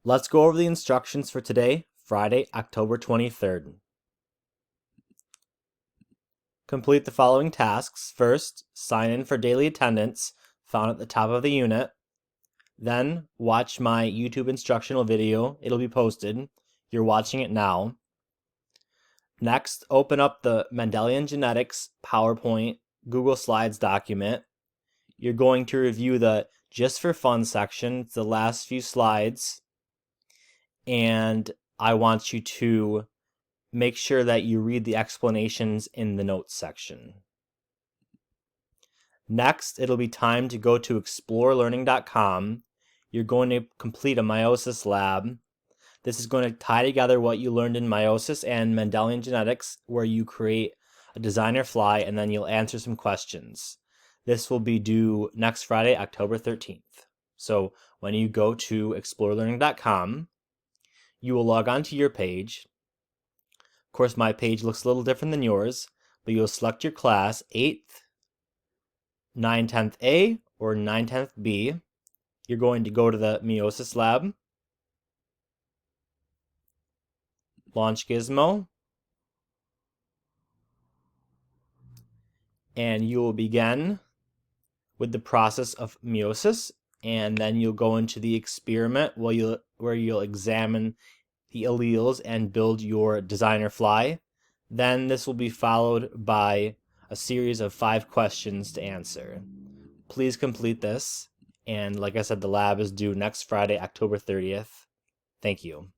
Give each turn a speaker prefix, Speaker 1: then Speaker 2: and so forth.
Speaker 1: Let's go over the instructions for today, Friday, October 23rd. Complete the following tasks. First, sign in for daily attendance found at the top of the unit. Then, watch my YouTube instructional video. It'll be posted. You're watching it now. Next, open up the Mendelian Genetics PowerPoint Google Slides document. You're going to review the Just for Fun section, the last few slides, and I want you to make sure that you read the explanations in the notes section. Next, it'll be time to go to explorelearning.com. You're going to complete a meiosis lab. This is going to tie together what you learned in meiosis and Mendelian genetics, where you create a designer fly and then you'll answer some questions. This will be due next Friday, October 13th. So when you go to explorelearning.com, you will log on to your page. Of course, my page looks a little different than yours, but you'll select your class, 8th, 9/10 A, or 9/10 B. You're going to go to the meiosis lab, launch Gizmo, and you will begin with the process of meiosis, and then you'll go into the experiment where you'll examine the alleles and build your designer fly. Then this will be followed by a series of 5 questions to answer. Please complete this, and like I said, the lab is due next Friday, October 30th. Thank you.